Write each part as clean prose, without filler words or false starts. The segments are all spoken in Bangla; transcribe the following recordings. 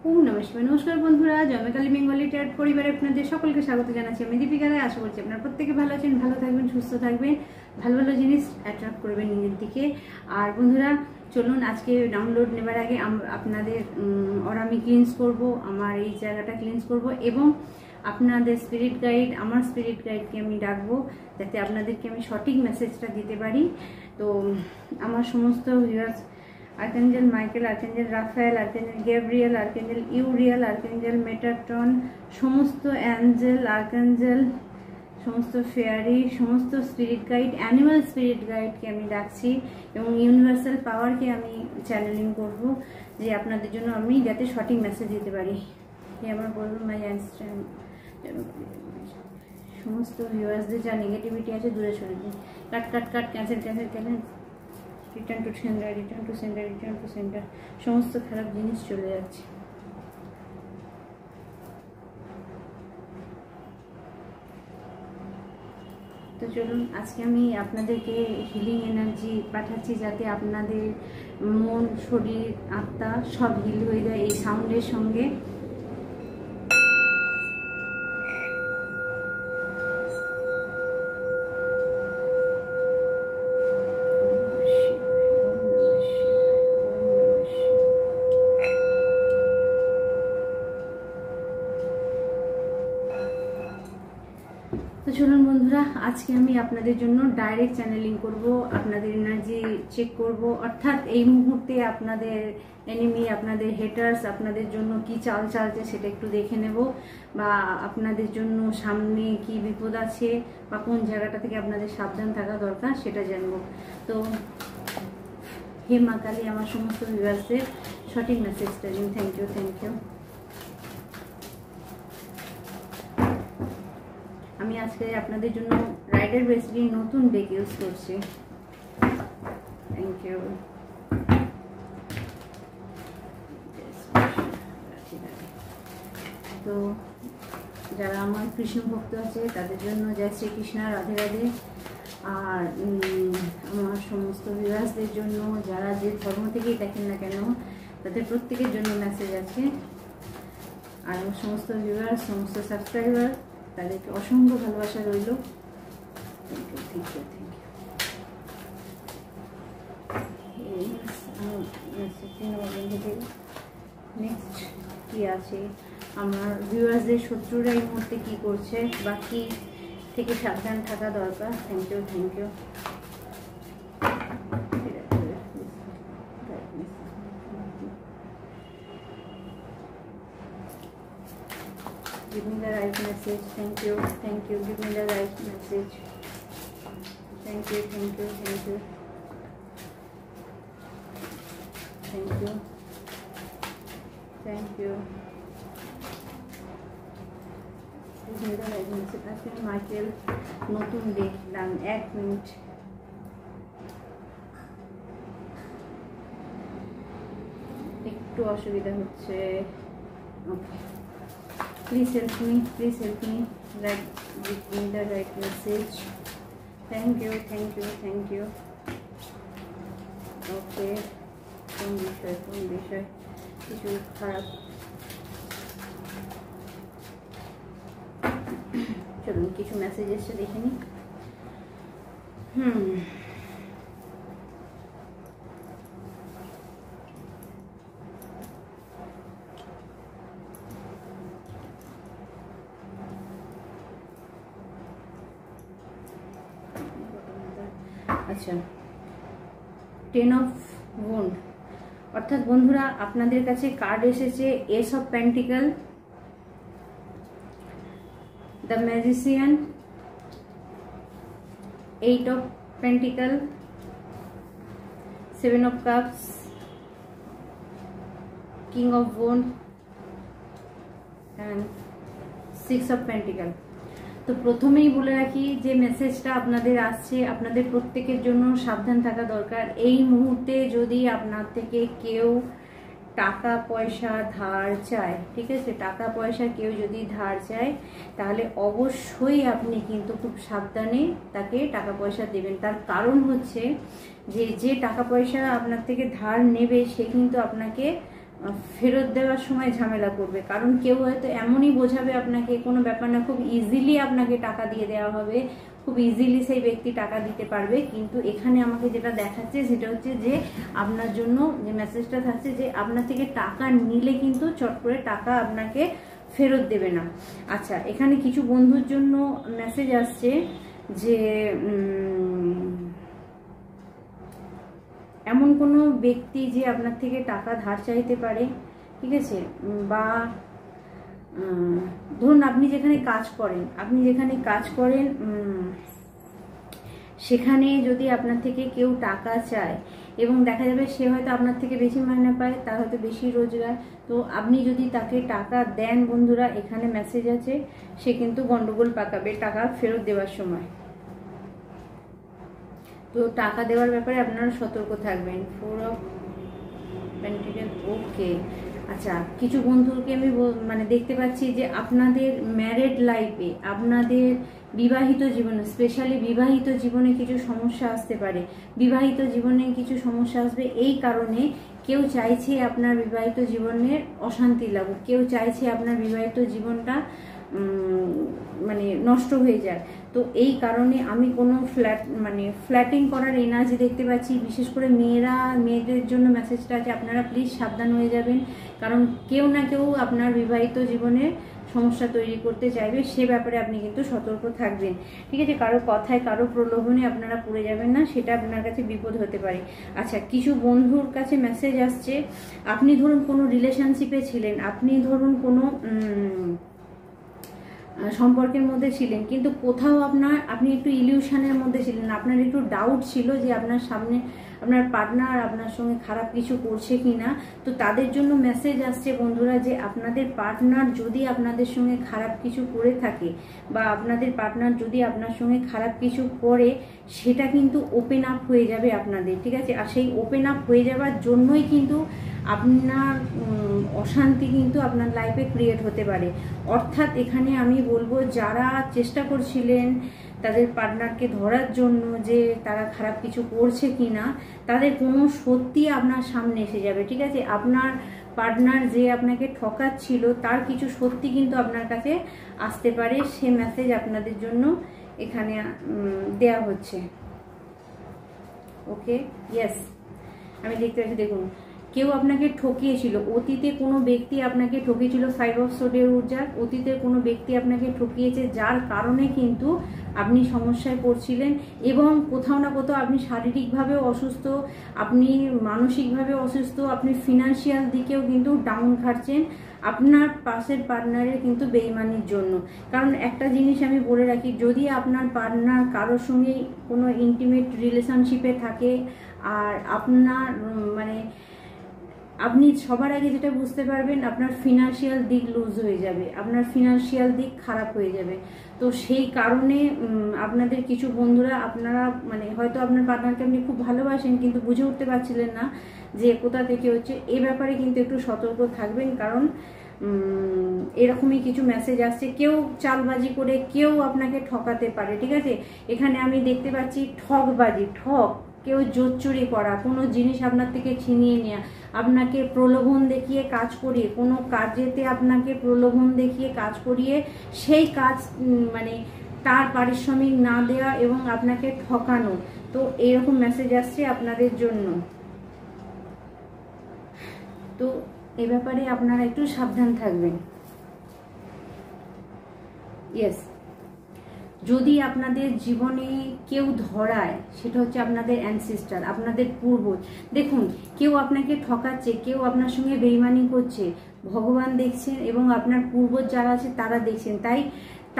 ওম নমঃ শিবায়। নমস্কার বন্ধুরা, জয়মাকালী বেঙ্গলি ট্যাট পরিবারে আপনাদের সকলকে স্বাগত জানাচ্ছি। আমি দীপিকা রায়। আশা করছি আপনারা প্রত্যেকে ভালো আছেন, ভালো থাকবেন, সুস্থ থাকবেন, ভালো ভালো জিনিস অ্যাট্রাক্ট করবেন নিজের দিকে। আর বন্ধুরা চলুন, আজকে ডাউনলোড নেবার আগে আপনাদের আমি ক্লিনস করব, আমার এই জায়গাটা ক্লিনস করব এবং আপনাদের স্পিরিট গাইড, আমার স্পিরিট গাইডকে আমি ডাকবো যাতে আপনাদেরকে আমি সঠিক মেসেজটা দিতে পারি। তো আমার সমস্ত viewers, archangel Michael, archangel Raphael, archangel Gabriel, archangel Uriel, archangel Metatron, সমস্ত অ্যাঞ্জেল, আর্কাঞ্জেল, সমস্ত ফেয়ারি, সমস্ত স্পিরিট গাইড, অ্যানিমাল স্পিরিট গাইডকে আমি ডাকছি এবং ইউনিভার্সাল পাওয়ারকে আমি চ্যানেলিং করব যে আপনাদের জন্য আমি যাতে সঠিক মেসেজ দিতে পারি। আমার বলবো মাই আন্ডারস্ট্যান্ড, সমস্ত ভিউয়ার্সদের যা নেগেটিভিটি আছে দূরে সরে দিন। Cut cut cut, cancel cancel cancel, return to centre, return to centre, return to centre, সমস্ত খারাপ জিনিস চলে যাচ্ছে। তো চলুন, আজকে আমি আপনাদেরকে হিলিং এনার্জি পাঠাচ্ছি যাতে আপনাদের মন, শরীর, আত্মা সব হিল হয়ে যায় এই সাউন্ডের সঙ্গে। তো চলুন বন্ধুরা, আজকে আমি আপনাদের জন্য ডাইরেক্ট চ্যানেলিং করব, আপনাদের এনার্জি চেক করব, অর্থাৎ এই মুহূর্তে আপনাদের এনিমি, আপনাদের হেটার্স আপনাদের জন্য কি চাল চালছে সেটা একটু দেখে নেব, বা আপনাদের জন্য সামনে কি বিপদ আছে বা কোন জায়গাটা থেকে আপনাদের সাবধান থাকা দরকার সেটা জানবো। তো হে মা কালী, আমার সমস্ত ভিউয়ার্সদের সঠিক মেসেজটা দিন। Thank you, thank you. আমি আজকে আপনাদের জন্য রাইডার বেসিলি নতুন ডেক ইউজ করছি। Thank you. তো যারা আমার কৃষ্ণ ভক্ত আছে তাদের জন্য জয় শ্রীকৃষ্ণ, রাধে রাধে। আর আমার সমস্ত ভিউয়ার্সদের জন্য, যারা যে ধর্ম থেকেই দেখেন না কেন, তাদের প্রত্যেকের জন্য মেসেজ আছে। আর আমার সমস্ত ভিউয়ার্স, সমস্ত সাবস্ক্রাইবার, তাদেরকে অসংখ্য ভালোবাসা রইল। Thank you, thank you, thank you. Next কি আছে, আমার ভিউয়ার্সদের শত্রুরা এই মুহূর্তে কি করছে বা কি থেকে সাবধান থাকা দরকার। Thank you, thank you. Give me the right message. Thank you, thank you. Give me the right message. Thank you, thank you, thank you. Thank you, thank you. Give me the right message. Asking Michael, নতুন দেখলাম, 1 মিনিট। একটু অসুবিধা হচ্ছে। ওকে, please help me, please help me, right, give me the right message. Thank you, thank you, thank you. Okay, কোন বিষয় কিছু খারাপ। চলুন কিছু মেসেজ এসে দেখে নিই। আচ্ছা, 10 অফ ওয়ান্ড, অর্থাৎ বন্ধুরা আপনাদের কাছে কার্ড এসেছে S of pentacle, the magician, 8 of pentacle, 7 of cups, king of wand and 6 of pentacle. তো প্রথমেই বলে রাখি যে মেসেজটা আপনাদের আসছে, আপনাদের প্রত্যেকের জন্য সাবধান থাকা দরকার। এই মুহূর্তে যদি আপনার থেকে কেউ টাকা পয়সা ধার চায়, ঠিক আছে, টাকা পয়সা কেউ যদি ধার চায় তাহলে অবশ্যই আপনি কিন্তু খুব সাবধানে তাকে টাকা পয়সা দেবেন। তার কারণ হচ্ছে যে টাকা পয়সা আপনার থেকে ধার নেবে সে কিন্তু আপনাকে ফেরত দেওয়ার সময় ঝামেলা করবে, কারণ কেউ হয়তো এমনই বোঝাবে আপনাকে, কোনো ব্যাপার না, খুব ইজিলি আপনাকে টাকা দিয়ে দেওয়া হবে, খুব ইজিলি সেই ব্যক্তি টাকা দিতে পারবে। কিন্তু এখানে আমাকে যেটা দেখাচ্ছে সেটা হচ্ছে যে আপনার জন্য যে মেসেজটা থাকছে যে আপনার থেকে টাকা নিলে কিন্তু চট করে টাকা আপনাকে ফেরত দেবে না। আচ্ছা, এখানে কিছু বন্ধুর জন্য মেসেজ আসছে যে এমন কোনো ব্যক্তি যে আপনার থেকে টাকা ধার চাইতে পারে, ঠিক আছে, বা ধরুন আপনি যেখানে কাজ করেন সেখানে যদি আপনার থেকে কেউ টাকা চায় এবং দেখা যাবে সে হয়তো আপনার থেকে বেশি মাইনে পায়, তার হয়তো বেশি রোজগার, তো আপনি যদি তাকে টাকা দেন বন্ধুরা, এখানে মেসেজ আছে সে কিন্তু গন্ডগোল পাকাবে টাকা ফেরত দেওয়ার সময়। তো টাকা দেওয়ার ব্যাপারে আপনারা সতর্ক থাকবেন। 4 অফ পেন্টিকেল, ওকে। আচ্ছা, কিছু বন্ধুকে আমি মানে দেখতে পাচ্ছি যে আপনাদের ম্যারেড লাইফে, আপনাদের বিবাহিত জীবনে, স্পেশালি বিবাহিত জীবনে কিছু সমস্যা আসতে পারে, বিবাহিত জীবনে কিছু সমস্যা আসবে। এই কারণে কেউ চাইছে আপনার বিবাহিত জীবনের অশান্তি লাগুক, কেউ চাইছে আপনার বিবাহিত জীবনটা মানে নষ্ট হয়ে যায়। তো এই কারণে আমি কোনো ফ্ল্যাটিং করার এনার্জি দেখতে পাচ্ছি। বিশেষ করে মেয়েদের জন্য মেসেজটা আছে, আপনারা প্লিজ সাবধান হয়ে যাবেন, কারণ কেউ না কেউ আপনার বিবাহিত জীবনে সমস্যা তৈরি করতে চাইবে, সে ব্যাপারে আপনি কিন্তু সতর্ক থাকবেন, ঠিক আছে। কারো কথায়, কারো প্রলোভনে আপনারা পড়ে যাবেন না, সেটা আপনার কাছে বিপদ হতে পারে। আচ্ছা, কিছু বন্ধুর কাছে মেসেজ আসছে, আপনি ধরুন কোনো রিলেশনশিপে ছিলেন, আপনি ধরুন কোনো সম্পর্কের মধ্যে ছিলেন, কিন্তু কোথাও আপনি একটু ইলিউশনের মধ্যে ছিলেন, আপনার একটু ডাউট ছিল যে আপনার পার্টনার আপনার সঙ্গে খারাপ কিছু করছে কিনা। তো তাদের জন্য মেসেজ আসছে বন্ধুরা যে আপনাদের পার্টনার যদি আপনাদের সঙ্গে খারাপ কিছু করে থাকে, বা আপনাদের পার্টনার যদি আপনার সঙ্গে খারাপ কিছু করে, সেটা কিন্তু ওপেন আপ হয়ে যাবে আপনাদের, ঠিক আছে। আর সেই ওপেন আপ হয়ে যাওয়ার জন্যই কিন্তু আপনার অশান্তি কিন্তু আপনার লাইফে ক্রিয়েট হতে পারে। অর্থাৎ এখানে আমি বলবো, যারা চেষ্টা করছিলেন তাদের পার্টনারকে ধরার জন্য যে তারা খারাপ কিছু করছে কিনা, তাদের কোনো সত্যি আপনার সামনে এসে যাবে, ঠিক আছে। আপনার পার্টনার যে আপনাকে ঠকাচ্ছিল তার কিছু সত্যি কিন্তু আপনার কাছে আসতে পারে, সে মেসেজ আপনাদের জন্য এখানে দেয়া হচ্ছে। ওকে, ইয়েস, আমি দেখতে পাচ্ছি। দেখুন, কেউ আপনাকে ঠকিয়েছিল, অতীতে কোনো ব্যক্তি আপনাকে ঠকিয়েছিল, 5 অফ সোর্ডের ঊর্জা, অতীতে কোনো ব্যক্তি আপনাকে ঠকিয়েছে, যার কারণে কিন্তু আপনি সমস্যায় পড়ছিলেন, এবং কোথাও না কোথাও আপনি শারীরিকভাবেও অসুস্থ, আপনি মানসিকভাবে অসুস্থ, আপনি ফিনান্সিয়াল দিকেও কিন্তু ডাউন খাটছেন আপনার পাশের পার্টনারের কিন্তু বেইমানির জন্য। কারণ একটা জিনিস আমি বলে রাখি, যদি আপনার পার্টনার কারোর সঙ্গে কোনো ইন্টিমেট রিলেশনশিপে থাকে, আর আপনার আপনি সবার আগে যেটা বুঝতে পারবেন, আপনার ফিনান্সিয়াল দিক লুজ হয়ে যাবে, আপনার ফিনান্সিয়াল দিক খারাপ হয়ে যাবে। তো সেই কারণে আপনাদের কিছু বন্ধুরা, আপনারা হয়তো আপনার পার্টনারকে আপনি খুব ভালোবাসেন, কিন্তু বুঝে উঠতে পারছিলেন না যে কোথা থেকে হচ্ছে। এ ব্যাপারে কিন্তু একটু সতর্ক থাকবেন, কারণ এরকমই কিছু মেসেজ আসছে। কেউ চালবাজি করে কেউ আপনাকে ঠকাতে পারে, ঠিক আছে। এখানে আমি দেখতে পাচ্ছি ঠকবাজি, কেউ জোচ্চুরি করা, কোনো জিনিস আপনার থেকে ছিনিয়ে নেওয়া, আপনাকে প্রলোভন দেখিয়ে কাজ করিয়ে, কোনো কাজেতে আপনাকে প্রলোভন দেখিয়ে কাজ করিয়ে সেই কাজ তার পারিশ্রমিক না দেওয়া এবং আপনাকে ঠকানো। তো এইরকম মেসেজ আসছে আপনাদের জন্য। তো এ ব্যাপারে আপনারা একটু সাবধান থাকবেন। ইয়েস, যদি আপনাদের জীবনে কেউ ধরায়, সেটা হচ্ছে আপনাদের অ্যানসিস্টার, আপনাদের পূর্বজ। দেখুন, কেউ আপনাকে ঠকাচ্ছে, কেউ আপনার সঙ্গে বেইমানি করছে, ভগবান দেখছেন এবং আপনার পূর্বজ যারা আছে তারা দেখছেন, তাই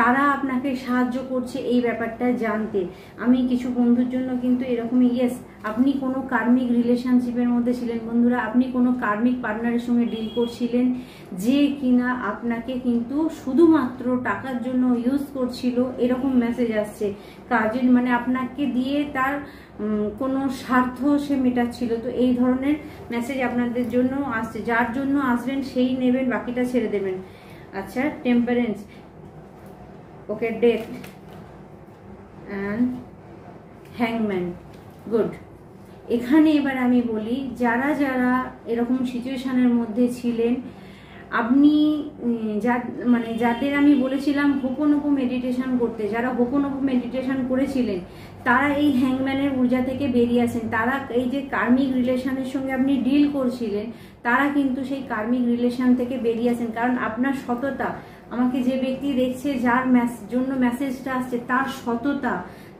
তারা আপনাকে সাহায্য করছে এই ব্যাপারটা জানতে। আমি কিছু বন্ধুর জন্য কিন্তু এরকমই, ইয়েস, আপনি কোনো কার্মিক রিলেশনশিপের মধ্যে ছিলেন বন্ধুরা, আপনি কোনো কার্মিক পার্টনারের সঙ্গে ডিল করছিলেন, যে কিনা আপনাকে কিন্তু শুধুমাত্র টাকার জন্য ইউজ করছিল, এরকম মেসেজ আসছে। কাজের আপনাকে দিয়ে তার কোনো স্বার্থ সে মেটাচ্ছিল। তো এই ধরনের মেসেজ আপনাদের জন্য আসছে, যার জন্য আসবেন সেই নেবেন, বাকিটা ছেড়ে দেবেন। আচ্ছা, টেম্পারেন্স, ওকে, ডেথ অ্যান্ড হ্যাংম্যান, গুড। এখানে এবার আমি বলি, যারা যারা এরকম সিচুয়েশনের মধ্যে ছিলেন, আপনি মানে যাদের আমি বলেছিলাম হোপোনোপো মেডিটেশন করতে, যারা হোপোনোপো মেডিটেশন করেছিলেন তারা এই হ্যাংম্যানের ঊর্জা থেকে বেরিয়ে আসেন। তারা এই যে কার্মিক রিলেশনের সঙ্গে আপনি ডিল করছিলেন, তারা কিন্তু সেই কার্মিক রিলেশন থেকে বেরিয়ে আসেন। কারণ আপনার সততা, আমাকে যে ব্যক্তি দেখছে, যার জন্য মেসেজটা আসছে, তার সততা,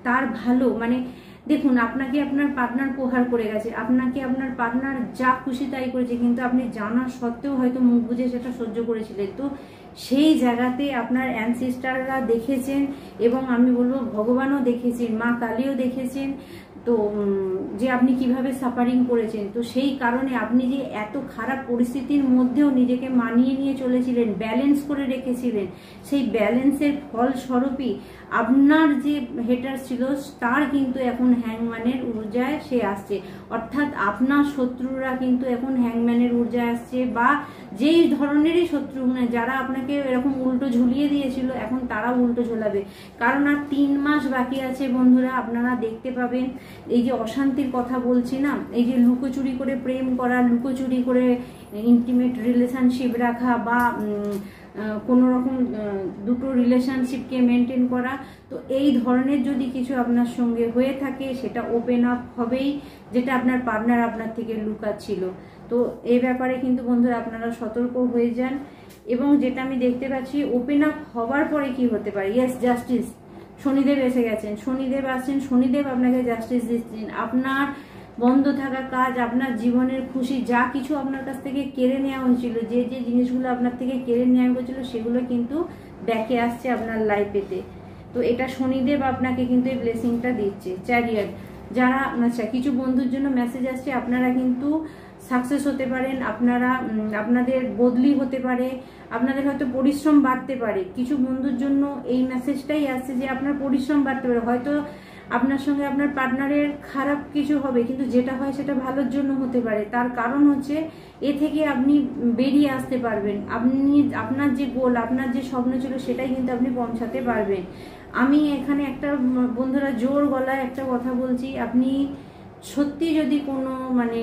তার ভালো, মানে দেখুন, আপনাকে আপনার পার্টনার প্রহার করে গেছে, আপনাকে আপনার পার্টনার যা খুশি তাই করেছে, কিন্তু আপনি জানা সত্ত্বেও হয়তো মুখ বুঝে সেটা সহ্য করেছিলেন। তো সেই জায়গাতে আপনার অ্যানসিস্টাররা দেখেছেন, এবং আমি বলবো ভগবানও দেখেছেন, মা কালীও দেখেছেন, তো যে আপনি কিভাবে সাফারিং করেছেন। তো সেই কারণে আপনি যে এত খারাপ পরিস্থিতির মধ্যেও নিজেকে মানিয়ে নিয়ে চলেছিলেন, ব্যালেন্স করে রেখেছিলেন, সেই ব্যালেন্সের ফলস্বরূপই আপনার যে হেটার ছিল তার কিন্তু এখন হ্যাংম্যানের ঊর্জায় সে আসছে। অর্থাৎ আপনার শত্রুরা কিন্তু এখন হ্যাংম্যানের ঊর্জায় আসছে, বা যেই ধরনেরই শত্রু, যারা আপনাকে এরকম উল্টো ঝুলিয়ে দিয়েছিল এখন তারা উল্টো ঝোলাবে। কারণ আর 3 মাস বাকি আছে বন্ধুরা, আপনারা দেখতে পাবেন এই যে অশান্তির কথা বলছি না, এই যে লুকোচুরি করে প্রেম করা, লুকোচুরি করে ইন্টিমেট রিলেশনশিপ রাখা, বা কোনো রকম দুটো রিলেশনশিপকে মেনটেন করা, তো এই ধরনের যদি কিছু আপনার সঙ্গে হয়ে থাকে সেটা ওপেন আপ হবেই, যেটা আপনার পার্টনার আপনার থেকে লুকাচ্ছিল। তো এই ব্যাপারে কিন্তু বন্ধুরা আপনারা সতর্ক হয়ে যান। এবং যেটা আমি দেখতে পাচ্ছি, ওপেন আপ হওয়ার পরে কি হতে পারে, ইয়েস, জাস্টিস, শনিদেব এসে গেছেন, শনিদেব আসছেন, শনিদেব আপনাকে জাস্টিস দিচ্ছেন। আপনার বন্ধ থাকা কাজ, আপনার জীবনের খুশি, যা কিছু আপনার কাছ থেকে কেড়ে নেওয়া হয়েছিল, যে যে জিনিসগুলো আপনার থেকে কেড়ে নেওয়া হয়েছিল, সেগুলো কিন্তু ব্যাকে আসছে আপনার লাইফেতে। তো এটা শনিদেব আপনাকে কিন্তু এই ব্লেসিংটা দিচ্ছে। চ্যারিয়ট, যারা আচ্ছা, কিছু বন্ধুর জন্য মেসেজ আসছে, আপনারা কিন্তু সাকসেস হতে পারেন, আপনারা আপনাদের বদলি হতে পারে, আপনাদের হয়তো পরিশ্রম বাড়তে পারে। কিছু বন্ধুর জন্য এই মেসেজটাই আসছে যে আপনার পরিশ্রম বাড়তে পারে। হয়তো আপনার সঙ্গে আপনার পার্টনারের খারাপ কিছু হবে, কিন্তু যেটা হয় সেটা ভালোর জন্য হতে পারে। তার কারণ হচ্ছে এ থেকে আপনি বেরিয়ে আসতে পারবেন, আপনি আপনার যে গোল, আপনার যে স্বপ্ন ছিল সেটাই কিন্তু আপনি পৌঁছাতে পারবেন। আমি এখানে একটা বন্ধুরা জোর গলায় একটা কথা বলছি, আপনি সত্যি যদি কোনো মানে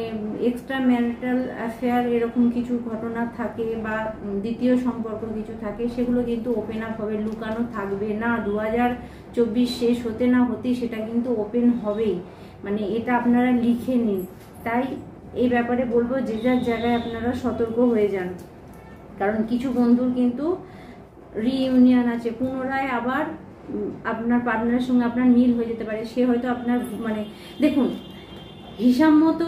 এক্সট্রা ম্যারিটাল অ্যাফেয়ার এরকম কিছু ঘটনা থাকে, বা দ্বিতীয় সম্পর্ক কিছু থাকে, সেগুলো কিন্তু ওপেন আপ হবে, লুকানো থাকবে না। 2024 শেষ হতে না হতেই সেটা কিন্তু ওপেন হবেই, মানে এটা আপনারা লিখে নিন। তাই এই ব্যাপারে বলবো, যে যার জায়গায় আপনারা সতর্ক হয়ে যান। কারণ কিছু বন্ধুর কিন্তু রিইউনিয়ন আছে, পুনরায় আবার আপনার পার্টনারের সঙ্গে আপনার মিল হয়ে যেতে পারে। সে হয়তো আপনার মানে দেখুন, হিসাব মতো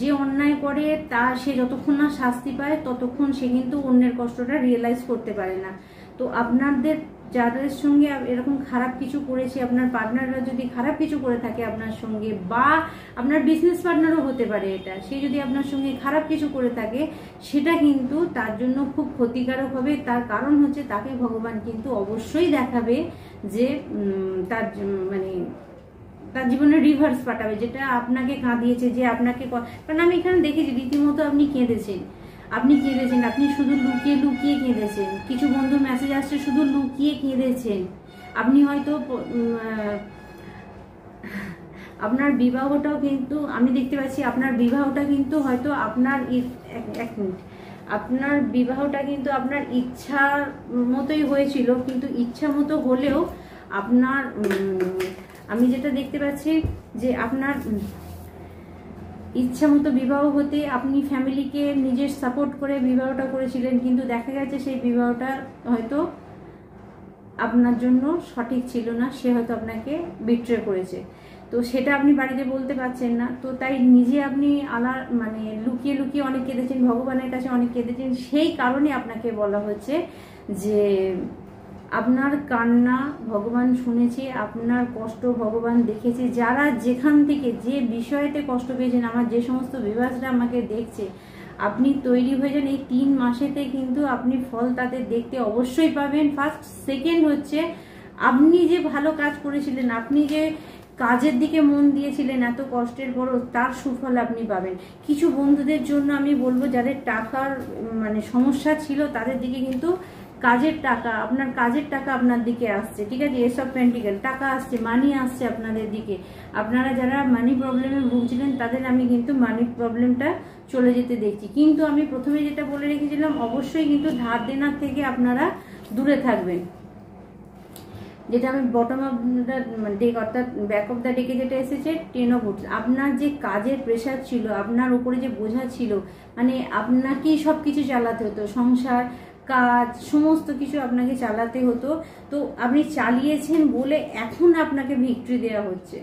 যে অন্যায় করে তা সে যতক্ষণ না শাস্তি পায় ততক্ষণ সে কিন্তু অন্যের কষ্টটা রিয়েলাইজ করতে পারে না। তো আপনাদের যাদের সঙ্গে এরকম খারাপ কিছু করেছে, আপনার পার্টনাররা যদি খারাপ কিছু করে থাকে আপনার সঙ্গে, বা আপনার বিজনেস পার্টনারও হতে পারে এটা, সে যদি আপনার সঙ্গে খারাপ কিছু করে থাকে, সেটা কিন্তু তার জন্য খুব ক্ষতিকারক হবে। তার কারণ হচ্ছে তাকে ভগবান কিন্তু অবশ্যই দেখাবে যে তার মানে তার জীবনে রিভার্স পাঠাবে, যেটা আপনাকে কাঁদিয়েছে, যে আপনাকে, কারণ আমি এখানে দেখেছি রীতিমতো আপনি কেঁদেছেন, আপনি শুধু লুকিয়ে লুকিয়ে কেঁদেছেন। কিছু বন্ধু মেসেজ আসছে শুধু লুকিয়ে কেঁদেছেন। আপনি হয়তো আপনার বিবাহটাও কিন্তু আমি দেখতে পাচ্ছি, আপনার বিবাহটা কিন্তু হয়তো আপনার এক মিনিট, আপনার বিবাহটা কিন্তু আপনার ইচ্ছার মতোই হয়েছিল, কিন্তু ইচ্ছা মতো হলেও আপনার আমি যেটা দেখতে পাচ্ছি যে আপনার ইচ্ছা মতো বিবাহ হতে আপনি ফ্যামিলিকে নিজের সাপোর্ট করে বিবাহটা করেছিলেন, কিন্তু দেখা গেছে সেই বিবাহটা হয়তো আপনার জন্য সঠিক ছিল না, সে হয়তো আপনাকে বিট্রে করেছে। তো সেটা আপনি বাড়িতে বলতে পারছেন না, তো তাই নিজে আপনি মানে লুকিয়ে লুকিয়ে অনেক কেঁদেছেন, ভগবানের কাছে অনেক কেঁদেছেন। সেই কারণে আপনাকে বলা হচ্ছে যে আপনার কান্না ভগবান শুনেছে, আপনার কষ্ট ভগবান দেখেছে। যারা যেখান থেকে যে বিষয়তে কষ্ট পেয়েছেন, আমার যে সমস্ত বিভাগরা আমাকে দেখছে, আপনি তৈরি হয়ে যান। এই 3 মাসেতে কিন্তু আপনি ফল তাদের দেখতে অবশ্যই পাবেন। ফার্স্ট, সেকেন্ড হচ্ছে আপনি যে ভালো কাজ করেছিলেন, আপনি যে কাজের দিকে মন দিয়েছিলেন এত কষ্টের পরও, তার সুফল আপনি পাবেন। কিছু বন্ধুদের জন্য আমি বলবো, যাদের টাকার মানে সমস্যা ছিল, তাদের দিকে কিন্তু কাজের টাকা, আপনার কাজের টাকা আপনার দিকে আসছে, ঠিক আছে, এস অফ পেন্টিকেল, টাকা আসছে, মানি আসছে আপনাদের দিকে। আপনারা যারা মানি প্রবলেমে ভুগছিলেন তাদের আমি কিন্তু মানি প্রবলেমটা চলে যেতে দেখছি। কিন্তু আমি প্রথমে যেটা বলে রেখেছিলাম, অবশ্যই কিন্তু ধার দেনার থেকে আপনারা দূরে থাকবেন। যেটা আমি বটম অফ দ্য ডেক অর্থাৎ ব্যাক অফ দ্য ডেকে যেটা এসেছে 10 অফ উডস, আপনার যে কাজের প্রেশার ছিল, আপনার উপরে যে বোঝা ছিল, মানে আপনাকেই সব কিছু চালাতে হতো, সংসার, কাজ, সমস্ত কিছু আপনাকে চালাতে হতো। তো আপনি চালিয়েছেন বলে এখন আপনাকে ভিক্টরি দেওয়া হচ্ছে।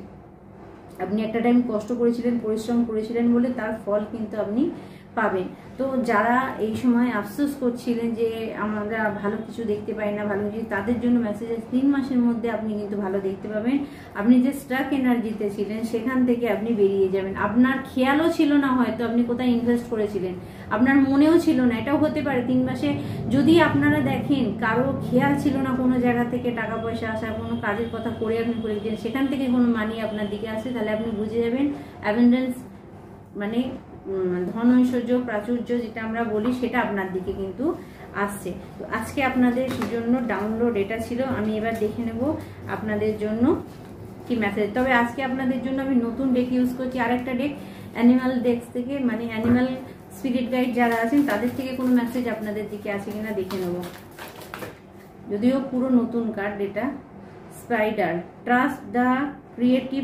আপনি একটা টাইম কষ্ট করেছিলেন, পরিশ্রম করেছিলেন বলে তার ফল কিন্তু আপনি পাবেন। তো যারা এই সময় আফসোস করছিলেন যে আমরা ভালো কিছু দেখতে পাই না, ভালো কিছু, তাদের জন্য মেসেজ আছে 3 মাসের মধ্যে আপনি কিন্তু ভালো দেখতে পাবেন। আপনি যে স্টাক এনার্জিতে ছিলেন সেখান থেকে আপনি বেরিয়ে যাবেন। আপনার খেয়ালও ছিল না হয়তো আপনি কোথায় ইনভেস্ট করেছিলেন, আপনার মনেও ছিল না, এটাও হতে পারে 3 মাসে যদি আপনারা দেখেন কারো খেয়াল ছিল না কোনো জায়গা থেকে টাকা পয়সা আসা, কোনো কাজের কথা করে আপনি করেছেন, সেখান থেকে কোনো মানি আপনার দিকে আসে, তাহলে আপনি বুঝে যাবেন অ্যাবেন্ডেন্স মানে ধন ঐশ্বর্য প্রাচুর্য যেটা আমরা বলি সেটা আপনার দিকে কিন্তু আসছে। তো আজকে আপনাদের জন্য ডাউনলোড এটা ছিল, আমি এবার দেখে নেব আপনাদের জন্য কি মেসেজ। তবে আজকে আপনাদের জন্য আমি নতুন ডেক ইউজ করছি, আরেকটা ডেক অ্যানিমাল ডেক্স থেকে, মানে অ্যানিমাল স্পিরিট গাইড যারা আছেন তাদের থেকে কোনো মেসেজ আপনাদের দিকে আছে কিনা দেখে নেব। যদিও পুরো নতুন কার্ড এটা। Spider, trust the creative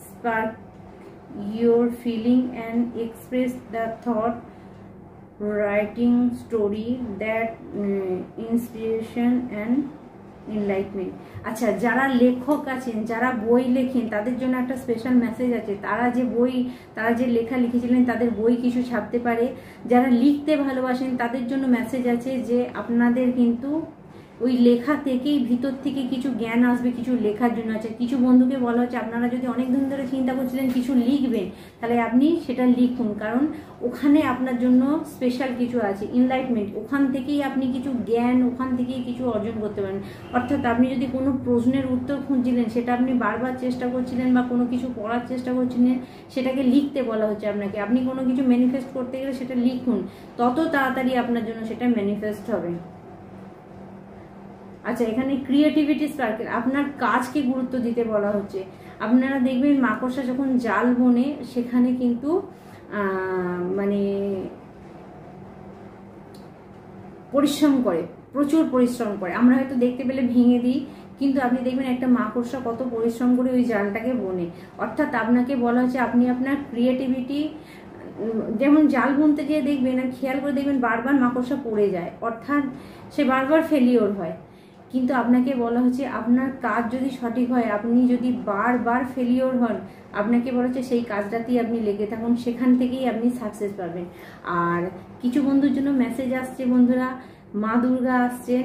spark your feeling and express the thought, writing story that inspiration and enlightenment। আচ্ছা, যারা লেখক আছেন, যারা বই লেখেন তাদের জন্য একটা স্পেশাল মেসেজ আছে। তারা যে লেখা লিখেছিলেন তাদের বই কিছু ছাপতে পারে। যারা লিখতে ভালোবাসেন তাদের জন্য মেসেজ আছে যে আপনাদের কিন্তু ওই লেখা থেকেই ভিতর থেকে কিছু জ্ঞান আসবে, কিছু লেখার জন্য আছে। কিছু বন্ধুকে বলা হচ্ছে আপনারা যদি অনেক দিন ধরে চিন্তা করছিলেন কিছু লিখবেন, তাহলে আপনি সেটা লিখুন, কারণ ওখানে আপনার জন্য স্পেশাল কিছু আছে, এনলাইটমেন্ট। ওখান থেকেই আপনি কিছু জ্ঞান, ওখান থেকেই কিছু অর্জন করতে পারেন। অর্থাৎ আপনি যদি কোনো প্রশ্নের উত্তর খুঁজছিলেন, সেটা আপনি বারবার চেষ্টা করছিলেন, বা কোনো কিছু পড়ার চেষ্টা করছিলেন, সেটাকে লিখতে বলা হচ্ছে আপনাকে। আপনি কোনো কিছু ম্যানিফেস্ট করতে গেলে সেটা লিখুন, তত তাড়াতাড়ি আপনার জন্য সেটা ম্যানিফেস্ট হবে। আচ্ছা, এখানে ক্রিয়েটিভিটি স্পার্কেল, আপনার কাজকে গুরুত্ব দিতে বলা হচ্ছে। আপনারা দেখবেন মাকড়সা যখন জাল বোনে সেখানে কিন্তু মানে পরিশ্রম করে, প্রচুর পরিশ্রম করে। আমরা হয়তো দেখতে পেলে ভেঙে দিই, কিন্তু আপনি দেখবেন একটা মাকড়সা কত পরিশ্রম করে ওই জালটাকে বোনে। অর্থাৎ আপনাকে বলা হচ্ছে আপনি আপনার ক্রিয়েটিভিটি, যেমন জাল বুনতে গিয়ে দেখবেন আর খেয়াল করে দেখবেন বারবার মাকড়সা পড়ে যায়, অর্থাৎ সে বারবার ফেলিওর হয়। কিন্তু আপনাকে বলা হচ্ছে আপনার কাজ যদি সঠিক হয়, আপনি যদি বারবার ফেলিওর হন, আপনাকে বলা হচ্ছে সেই কাজটাতেই আপনি লেগে থাকুন, সেখান থেকেই আপনি সাকসেস পাবেন। আর কিছু বন্ধুর জন্য মেসেজ আসছে বন্ধুরা, মা দুর্গা আসছেন।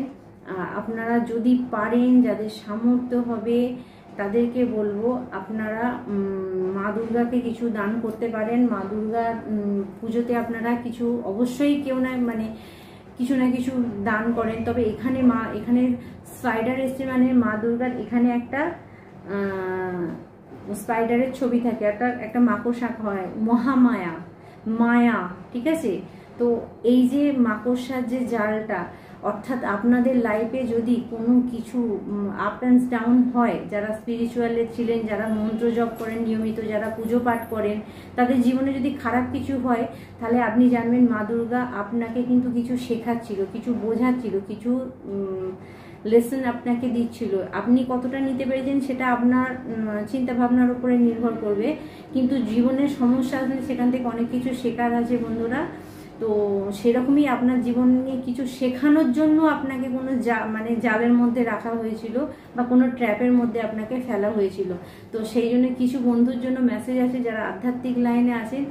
আপনারা যদি পারেন, যাদের সামর্থ্য হবে তাদেরকে বলবো আপনারা মা দুর্গাকে কিছু দান করতে পারেন। মা দুর্গা পুজোতে আপনারা কিছু অবশ্যই কেউ না মানে কিছু না কিছু দান করেন। তবে এখানে স্পাইডার এসছে, মানে মা দুর্গার এখানে একটা স্পাইডারের ছবি থাকে, একটা মাকড়সা হয়, মায়া, ঠিক আছে। তো এই যে মাকড়সার যে জালটা, অর্থাৎ আপনাদের লাইফে যদি কোনো কিছু আপ অ্যান্ড ডাউন হয়, যারা স্পিরিচুয়ালে ছিলেন, যারা মন্ত্র জপ করেন নিয়মিত, যারা পুজো পাঠ করেন, তাদের জীবনে যদি খারাপ কিছু হয়, তাহলে আপনি জানবেন মা দুর্গা আপনাকে কিন্তু কিছু শেখাচ্ছিল, কিছু বোঝাচ্ছিল, কিছু লেসন আপনাকে দিচ্ছিল। আপনি কতটা নিতে পেরেছেন সেটা আপনার চিন্তা ভাবনার উপরে নির্ভর করবে, কিন্তু জীবনের সমস্যা আসলে সেখান থেকে অনেক কিছু শেখার আছে বন্ধুরা। তো সেরকমই আপনার জীবন নিয়ে কিছু শেখানোর জন্য আপনাকে কোনো জালের মধ্যে রাখা হয়েছিল, বা কোনো ট্র্যাপের মধ্যে আপনাকে ফেলা হয়েছিল। তো সেই জন্য কিছু বন্ধুর জন্য মেসেজ আছে যারা আধ্যাত্মিক লাইনে আছেন,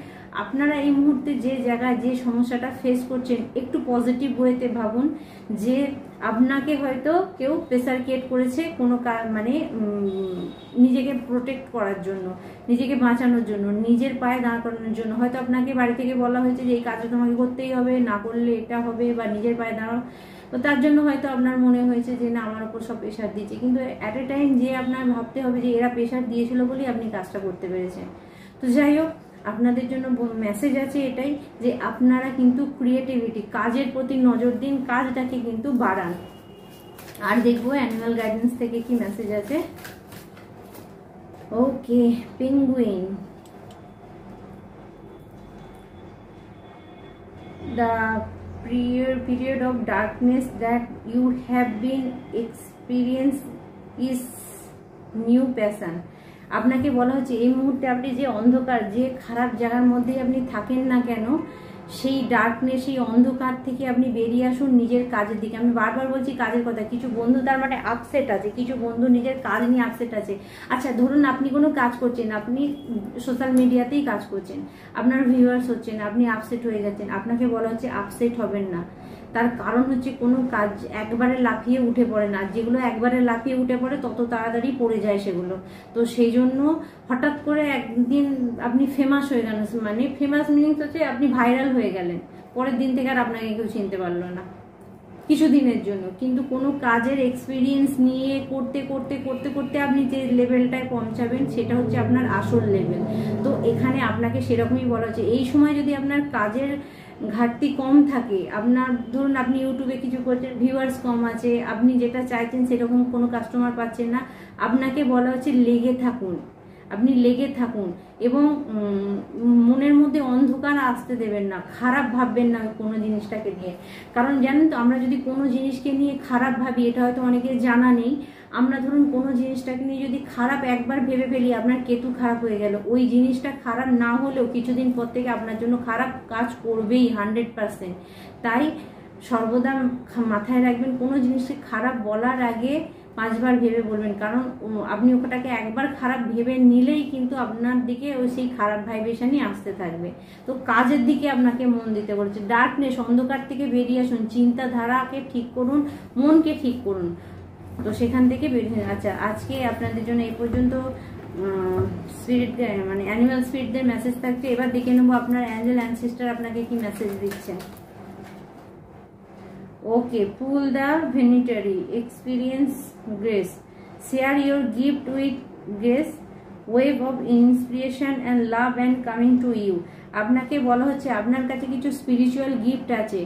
আপনারা এই মুহূর্তে যে জায়গায় যে সমস্যাটা ফেস করছেন, একটু পজিটিভ ওয়েতে ভাবুন যে আপনাকে হয়তো কেউ প্রেসার ক্রিয়েট করেছে কোনো নিজেকে প্রোটেক্ট করার জন্য, নিজেকে বাঁচানোর জন্য, নিজের পায়ে দাঁড় করানোর জন্য। হয়তো আপনাকে বাড়ি থেকে বলা হয়েছে যে এই কাজটা তোমাকে করতেই হবে, না করলে এটা হবে, বা নিজের পায়ে দাঁড়াও। তো তার জন্য হয়তো আপনার মনে হয়েছে যে না, আমার উপর সব প্রেশার দিচ্ছে, কিন্তু অ্যাট এ টাইম যে আপনার ভাবতে হবে যে এরা প্রেশার দিয়েছিল বলেই আপনি কাজটা করতে পেরেছেন। তো যাই হোক, আপনাদের জন্য মেসেজ আছে এটাই যে আপনারা কিন্তু ক্রিয়েটিভিটি, কাজের প্রতি নজর দিন, কাজটাকে কিন্তু বাড়ান। আর দেখবো অ্যানুয়াল গাইডেন্স থেকে কি মেসেজ আছে। ওকে, penguin, the period of darkness that you have been experienced is new passion। আপনাকে বলা হচ্ছে এই মুহূর্তে আপনি যে অন্ধকার, যে খারাপ জায়গার মধ্যে আপনি থাকেন না কেন, সেই ডার্কনেস, সেই অন্ধকার থেকে আপনি বেরিয়ে আসুন নিজের কাজের দিকে। আমি বারবার বলছি কাজের কথা। কিছু বন্ধু তার মানে আপসেট আছে, কিছু বন্ধু নিজের কাজ নিয়ে আপসেট আছে। আচ্ছা ধরুন আপনি কোনো কাজ করছেন, আপনি সোশ্যাল মিডিয়াতেই কাজ করছেন, আপনার ভিউয়ার্স হচ্ছেন, আপনি আপসেট হয়ে যাচ্ছেন। আপনাকে বলা হচ্ছে আপসেট হবেন না। তার কারণ হচ্ছে কোনো কাজ একবারে লাফিয়ে উঠে পড়ে না, যেগুলো একবারে লাফিয়ে উঠে পড়ে তত তাড়াতাড়ি পড়ে যায় সেগুলো। তো সেই জন্য হঠাৎ করে একদিন আপনি ফেমাস হয়ে গেলেন, মানে ফেমাস মিনিংস হচ্ছে আপনি ভাইরাল হয়ে গেলেন, পরের দিন থেকে আর আপনাকে কেউ চিনতে পারলো না কিছুদিনের জন্য। কিন্তু কোনো কাজের এক্সপিরিয়েন্স নিয়ে করতে করতে করতে করতে আপনি যে লেভেলটায় পৌঁছাবেন সেটা হচ্ছে আপনার আসল লেভেল। তো এখানে আপনাকে সেরকমই বলা হচ্ছে এই সময় যদি আপনার কাজের ঘাটতি কম থাকে, আপনার ধরুন আপনি ইউটিউবে কিছু করছেন, ভিউয়ার্স কম আছে, আপনি যেটা চাইছেন সেরকম কোনো কাস্টমার পাচ্ছেন না, আপনাকে বলা হচ্ছে লেগে থাকুন, আপনি লেগে থাকুন এবং মনের মধ্যে অন্ধকার আসতে দেবেন না, খারাপ ভাববেন না কোনো জিনিসটাকে নিয়ে। কারণ জানেন তো, আমরা যদি কোনো জিনিসকে নিয়ে খারাপ ভাবি, এটা হয়তো অনেকের জানা নেই, আমরা ধরুন কোনো জিনিসটাকে নিয়ে যদি খারাপ একবার ভেবে ফেলি, আপনার কেতু খারাপ হয়ে গেল, ওই জিনিসটা খারাপ না হলেও কিছুদিন পর থেকে আপনার জন্য খারাপ কাজ করবেই 100%। তাই সর্বদা মাথায় রাখবেন কোনো জিনিসকে খারাপ বলার আগে 5 বার ভেবে বলবেন। কারণ আপনি ওটাকে একবার খারাপ ভেবে নিলেই কিন্তু আপনার দিকে ওই সেই খারাপ ভাইব্রেশনই আসতে থাকবে। তো কাজের দিকে আপনাকে মন দিতে বলছে। ডার্কনেস, অন্ধকার থেকে বেরিয়ে আসুন, চিন্তাধারাকে ঠিক করুন, মনকে ঠিক করুন, তো সেখান থেকে বেরিয়ে। আচ্ছা আজকে আপনাদের জন্য এই পর্যন্ত স্পিরিট মানে অ্যানিমাল স্পিরিটদের মেসেজ থাকছে। এবার দেখে নেবো আপনার অ্যাঞ্জেল অ্যানসেস্টার আপনাকে কি মেসেজ দিচ্ছেন। Okay, pull the Venetary, experience grace, share your gift with grace, wave of inspiration and love and coming to you। আপনাকে বলা হচ্ছে আপনার কাছে কিছু স্পিরিচুয়াল গিফট আছে,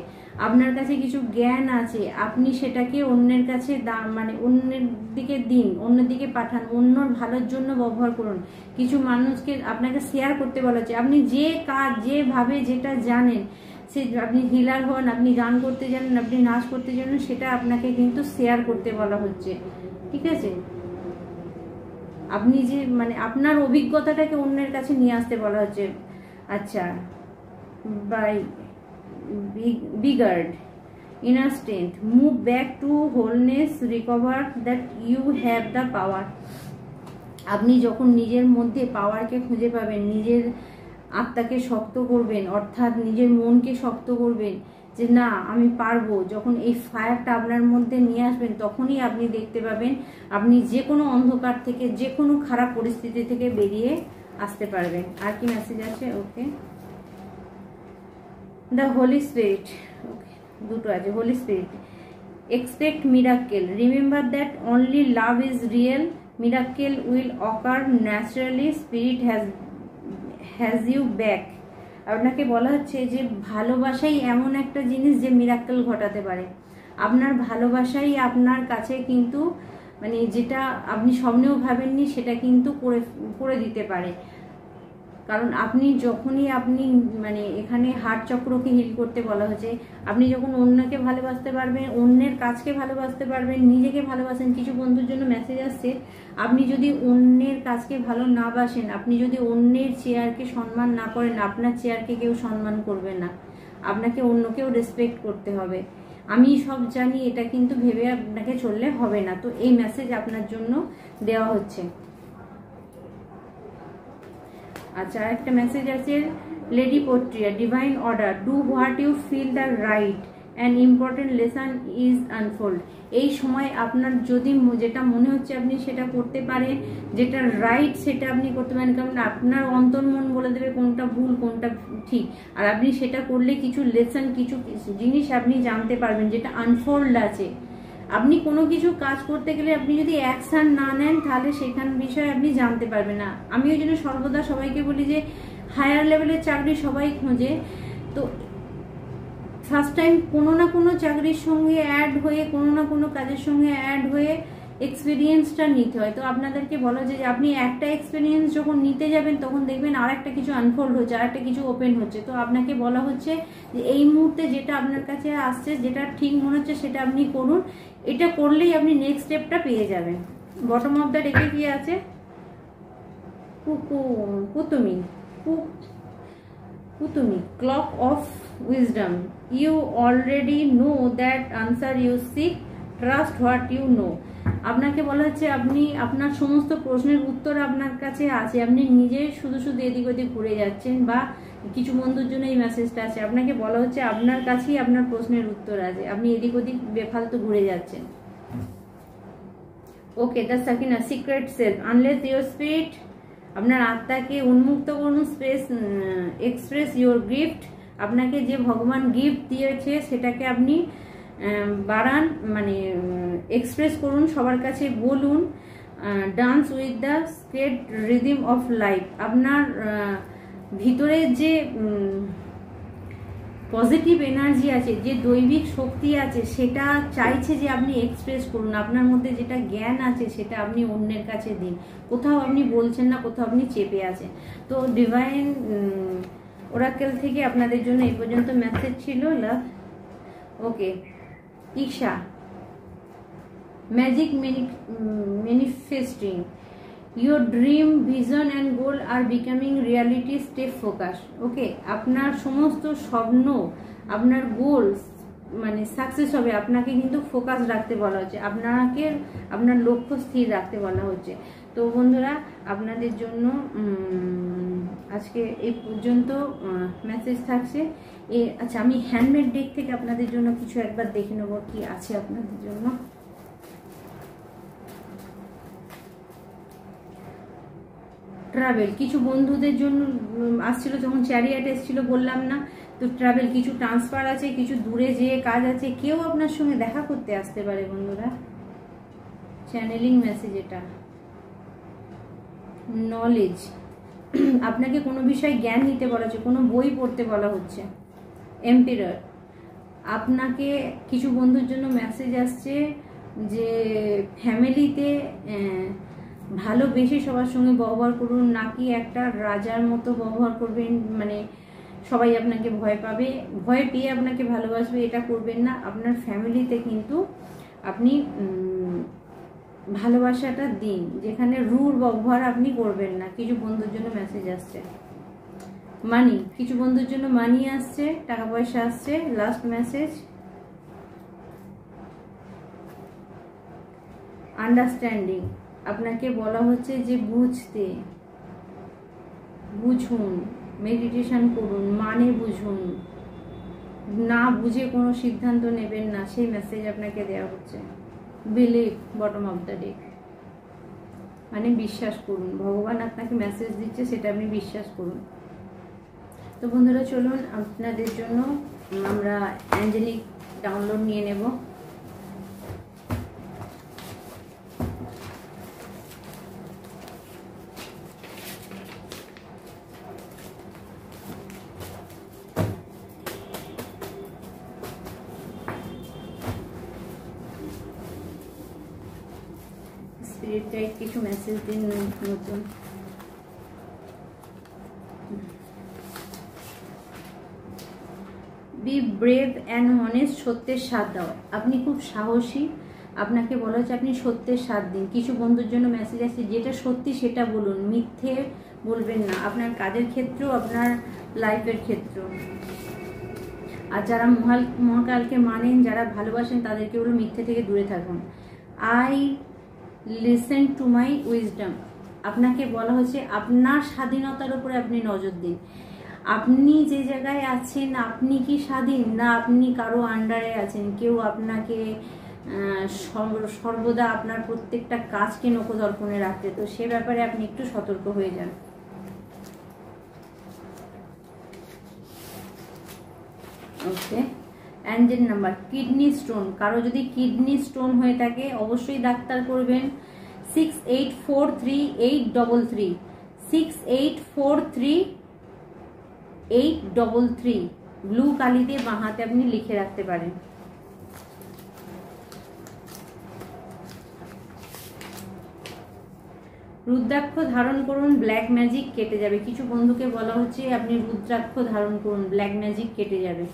আপনার কাছে কিছু জ্ঞান আছে, আপনি সেটাকে অন্যের কাছে মানে অন্যের দিকে দিন, অন্যের দিকে পাঠান, অন্যর ভালোর জন্য ব্যবহার করুন। কিছু মানুষকে আপনাকে শেয়ার করতে বলা হচ্ছে। আপনি যে কাজ, যেভাবে যেটা জানেন, সে আপনি হিলার হন, আপনি গান করতে জানেন, আপনি নাচ করতে জানেন, সেটা আপনাকে কিন্তু শেয়ার করতে বলা হচ্ছে। ঠিক আছে, আপনি যে মানে আপনার অভিজ্ঞতাটাকে অন্যের কাছে নিয়ে আসতে বলা হচ্ছে। আচ্ছা, by be guard inner strength, move back to wholeness, recover that you have the power. আপনি যখন নিজের মধ্যে পাওয়ারকে খুঁজে পাবেন, নিজের আত্মাকে শক্ত করবেন, অর্থাৎ নিজের মনকে শক্ত করবেন যে না আমি পারবো, যখন এই ফায়ারটা আপনার মধ্যে নিয়ে আসবেন তখনই আপনি দেখতে পাবেন আপনি যে কোনো অন্ধকার থেকে, যে কোনো খারাপ পরিস্থিতি থেকে বেরিয়ে আসতে পারবেন। আর কি মেসেজ আছে? Okay, the holy spirit, okay দুটো আছে। Holy spirit, expect miracle, remember that only love is real, miracle will occur naturally, spirit has you back. আপনাকে বলা হচ্ছে যে ভালোবাসাই এমন একটা জিনিস যে মিরাকেল ঘটাতে পারে। আপনার ভালোবাসাই আপনার কাছে কিন্তু মানে যেটা আপনি স্বপ্নেও ভাবেননি সেটা কিন্তু করে দিতে পারে। কারণ আপনি যখনই আপনি মানে এখানে হার্ট চক্রকে হিল করতে বলা হয়েছে, আপনি যখন অন্যকে ভালোবাসতে পারবেন, অন্যের কাজকে ভালোবাসতে পারবেন, নিজেকে ভালোবাসেন। কিছু বন্ধুর জন্য মেসেজ আসছে, আপনি যদি অন্যের কাজকে ভালো না বাসেন, আপনি যদি অন্যের চেয়ারকে সম্মান না করেন, আপনার চেয়ারকে কেউ সম্মান করবে না, আপনাকে অন্যকেও রেসপেক্ট করতে হবে। আমি সব জানি এটা কিন্তু ভেবে আপনাকে চললে হবে না। তো এই মেসেজ আপনার জন্য দেওয়া হচ্ছে। আচ্ছা, একটা মেসেজ আছে লেডি পোট্রিয়া, divine order, do what you feel the right and important lesson is unfold. এই সময় আপনার যদি যেটা মনে হচ্ছে আপনি সেটা করতে পারেন, যেটা রাইট সেটা আপনি করতে পারেন, কারণ আপনার অন্তর্মন বলে দেবে কোনটা ভুল কোনটা ঠিক। আর আপনি সেটা করলে কিছু লেসন, কিছু জিনিস আপনি জানতে পারবেন যেটা আনফোল্ড আছে। আপনি কোনো কিছু কাজ করতে গেলে আপনি যদি অ্যাকশন না নেন তাহলে সেখান বিষয়ে আপনি জানতে পারবেন না। আমি ওই জন্য সর্বদা সবাইকে বলি যে হায়ার লেভেলের চাকরি সবাই খোঁজে। তো ফার্স্ট টাইম কোনো না কোনো চাকরির সঙ্গে অ্যাড হয়ে, কোনো না কোনো কাজের সঙ্গে অ্যাড হয়ে এক্সপিরিয়েন্সটা নিতে হয়। তো আপনাদেরকে বলা যে আপনি একটা এক্সপিরিয়েন্স যখন নিতে যাবেন তখন দেখবেন আর একটা কিছু আনফোল্ড হচ্ছে, আর একটা কিছু ওপেন হচ্ছে। তো আপনাকে বলা হচ্ছে যে এই মুহূর্তে যেটা আপনার কাছে আসছে, যেটা ঠিক মনে হচ্ছে সেটা আপনি করুন, এটা করলেই আপনি নেক্সট স্টেপটা পেয়ে যাবেন। বটম অফ দ্য ডেকে কি আছে? Kuthumi, clock of wisdom. You already know that answer you seek, trust what you know. আপনাকে বলা হচ্ছে আপনি আপনার সমস্ত প্রশ্নের উত্তর আপনার কাছে আছে, আপনি নিজে শুধু শুধু এদিক ওদিক ঘুরে যাচ্ছেন, বা কিছু বন্ধুর জন্য এই মেসেজটা আছে। আপনাকে বলা হচ্ছে আপনার কাছেই আপনার প্রশ্নের উত্তর আছে, আপনি এদিক ওদিক বেফালতু ঘুরে যাচ্ছেন। Okay, the Sakina, secret self, unless your spirit, আপনার আত্মাকে উন্মুক্ত করুন, স্পেস এক্সপ্রেস ইউর গিফট। আপনাকে যে ভগবান গিফট দিয়েছে সেটাকে আপনি বাড়ান, মানে এক্সপ্রেস করুন, সবার কাছে বলুন। Dance with the skate rhythm of life. আপনার ভিতরে যে পজিটিভ এনার্জি আছে, যে দৈবিক শক্তি আছে, সেটা চাইছে যে আপনি এক্সপ্রেস করুন। আপনার মধ্যে যেটা জ্ঞান আছে সেটা আপনি অন্যের কাছে দিন। কোথাও আপনি বলছেন না, কোথাও আপনি চেপে আছেন। তো ডিভাইন ওরাকেল থেকে আপনাদের জন্য এই পর্যন্ত মেসেজ ছিল। Love. Okay, Isha, magic manifesting, your dream, vision and goal are becoming reality, stay focused. ওকে, আপনার সমস্ত স্বপ্ন, আপনার গোলস মানে সাকসেস হবে। আপনাকে কিন্তু ফোকাস রাখতে বলা হচ্ছে, আপনাকে আপনার লক্ষ্য স্থির রাখতে বলা হচ্ছে। তো বন্ধুরা, আপনাদের জন্য আজকে এই পর্যন্ত মেসেজ থাকছে। আচ্ছা, আমি হ্যান্ডমেড ডেক থেকে আপনাদের জন্য কিছু একবার দেখে নেব কি আছে আপনাদের জন্য। ট্রাভেল, কিছু বন্ধুদের জন্য আসছিল, যখন চ্যারিয়াট এসেছিল বললাম না, তো ট্রাভেল, কিছু ট্রান্সফার আছে, কিছু দূরে যেয়ে কাজ আছে, কেউ আপনার সঙ্গে দেখা করতে আসতে পারে বন্ধুরা। চ্যানেলিং মেসেজ এটা। নলেজ, আপনাকে কোনো বিষয়ে জ্ঞান নিতে বলা হচ্ছে, কোনো বই পড়তে বলা হচ্ছে। এম্পিরার, আপনাকে কিছু বন্ধুর জন্য মেসেজ আসছে যে ফ্যামিলিতে ভালোবেসে সবার সঙ্গে ব্যবহার করুন, নাকি একটা রাজার মতো ব্যবহার করবেন, মানে সবাই আপনাকে ভয় পাবে, ভয় পেয়ে আপনাকে ভালোবাসবে, এটা করবেন না। আপনার ফ্যামিলিতে কিন্তু আপনি ভালোবাসাটা দিন, যেখানে রূঢ় ব্যবহার আপনি করবেন না। কিছু বন্ধুর জন্য মেসেজ আসছে। মানি, কিছু বন্ধুর জন্য মানি আসছে, টাকা পয়সা আসছে। Last message. আন্ডারস্ট্যান্ডিং, আপনাকে বলা হচ্ছে যে বুঝুন, মেডিটেশন করুন, মানে বুঝুন, না বুঝে কোনো সিদ্ধান্ত নেবেন না, সেই মেসেজ আপনাকে দেওয়া হচ্ছে। Believe, bottom of the deck, মানে বিশ্বাস করুন, ভগবান আপনাকে মেসেজ দিচ্ছে, সেটা আপনি বিশ্বাস করুন। তো বন্ধুরা, চলুন আপনাদের জন্য আমরা অ্যাঞ্জেলিক ডাউনলোড নিয়ে নেব। স্পিরিট গাইড কিছু মেসেজ দিন নতুন। বি ব্রেভ অ্যান্ড অনেস্ট, সত্যের স্বাদ দাও। আপনি খুব সাহসী, আপনাকে বলা হচ্ছে আপনি সত্যের স্বাদ দিন। কিছু বন্ধুর জন্য মেসেজ আসছে, যেটা সত্যি সেটা বলুন, মিথ্যে বলবেন না, আপনার কাজের ক্ষেত্রেও, আপনার লাইফের ক্ষেত্রেও। আর যারা মহাকালকে মানেন, যারা ভালোবাসেন, তাদেরকে বলুন মিথ্যে থেকে দূরে থাকুন। I listen to my wisdom, আপনাকে বলা হচ্ছে আপনার স্বাধীনতার উপরে আপনি নজর দিন। আপনি যে জায়গায় আছেন, আপনি কি স্বাধীন, না আপনি কারো আন্ডারে আছেন? কেউ আপনাকে সর্বদা আপনার প্রত্যেকটা কাজকে নখদর্পণে রাখতে, তো সে ব্যাপারে আপনি একটু সতর্ক হয়ে যান। ওকে, অ্যাঞ্জেল নাম্বার, কিডনি স্টোন, কারো যদি কিডনি স্টোন হয়ে থাকে অবশ্যই ডাক্তার করবেন। 68438333 684383 833 ব্লু কালি দিয়ে বাঁ হাতে আপনি লিখে রাখতে পারেন। রুদ্রাক্ষ ধারণ করুন, ব্ল্যাক ম্যাজিক কেটে যাবে। কিছু বন্ধুকে বলা হচ্ছে আপনি রুদ্রাক্ষ ধারণ করুন, ব্ল্যাক ম্যাজিক কেটে যাবে।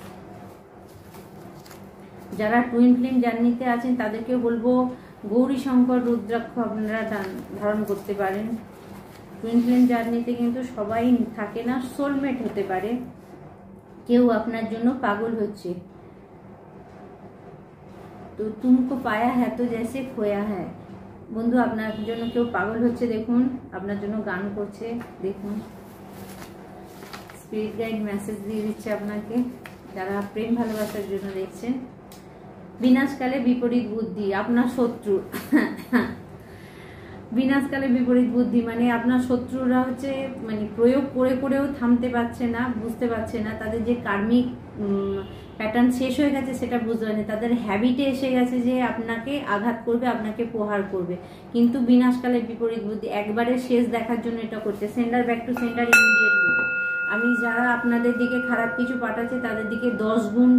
যারা টুইন ফ্লেম জার্নিতে আছেন তাদেরকেও বলবো গৌরী শঙ্কর রুদ্রাক্ষ আপনারা ধারণ করতে পারেন। টুইন ফ্লেম জার্নিতে কিন্তু সবাই থাকে না, সোলমেট হতে পারে। কেউ আপনার জন্য পাগল হচ্ছে, তো তুমকো পায়া হ্যাঁ তো জैसे खोया है। বন্ধু আপনার জন্য কেউ পাগল হচ্ছে, দেখুন আপনার জন্য গান করছে, দেখুন স্পিরিট গাইড মেসেজ দিয়ে দিচ্ছে আপনাকে, যারা প্রেম ভালোবাসার জন্য দেখছেন। বিনাশকালে বিপরীত বুদ্ধি, আপনার শত্রু বিনাশকালে বিপরীত বুদ্ধি মানে আপনার শত্রুরা হচ্ছে মানে প্রয়োগ করে করেও থামতে পারছে না, বুঝতে পারছে না তাদের যে কার্মিক প্যাটার্ন শেষ হয়ে গেছে সেটা বুঝতে পারেনি, তাদের হ্যাবিটে এসে গেছে যে আপনাকে আঘাত করবে, আপনাকে প্রহার করবে। কিন্তু বিনাশকালে বিপরীত বুদ্ধি একবারে শেষ দেখার জন্য এটা করছে। Sender back two centre immediately. আমি যারা আপনাদের দিকে খারাপ কিছু পাঠাচ্ছে তাদের দিকে 10 গুণ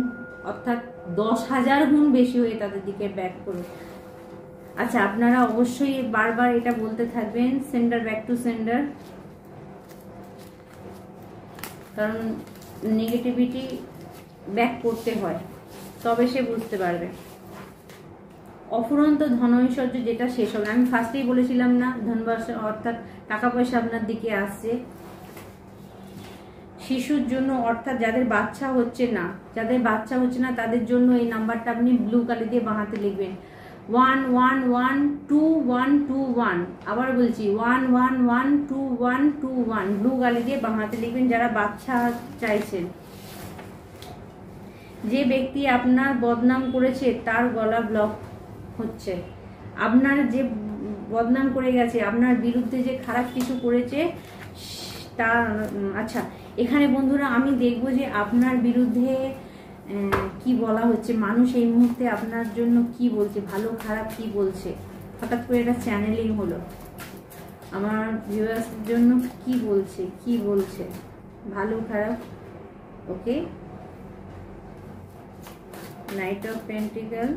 অর্থাৎ 10,000 গুণ বেশি হয়ে তাদের দিকে ব্যাক করবে। আচ্ছা, আপনারা অবশ্যই বারবার এটা বলতে থাকবেন সেন্ডার ব্যাক টু সেন্ডার, কারণ নেগেটিভিটি ব্যাক করতে হয় তবে সে বুঝতে পারবে। অফুরন্ত ধনৈশ্বর্য যেটা শেষ হবে, আমি ফার্স্টেই বলেছিলাম না, ধনবাস অর্থাৎ টাকা পয়সা আপনার দিকে আসছে। শিশুর জন্য অর্থাৎ যাদের বাচ্চা হচ্ছে না তাদের জন্য এই নাম্বারটা আপনি ব্লু কালি দিয়ে বাঁ হাতে লিখবেন 11122121। আবার বলছি 11122121 ব্লু কালি দিয়ে বাঁ হাতে লিখবেন যারা বাচ্চা চাইছেন। যে ব্যক্তি আপনার বদনাম করেছে তার গলা ব্লক হচ্ছে, আপনার যে বদনাম করে গেছে, আপনার বিরুদ্ধে যে খারাপ কিছু করেছে তার। আচ্ছা, এখানে বন্ধুরা আমি দেখবো যে আপনার বিরুদ্ধে কি বলা হচ্ছে, মানুষ এই মুহূর্তে আপনার জন্য কি বলছে, ভালো খারাপ কি বলছে। হঠাৎ করে এটা চ্যানেলিং হলো, আমার ভিউয়ার্সের জন্য কি বলছে ভালো খারাপ। Okay, knight of pentacle,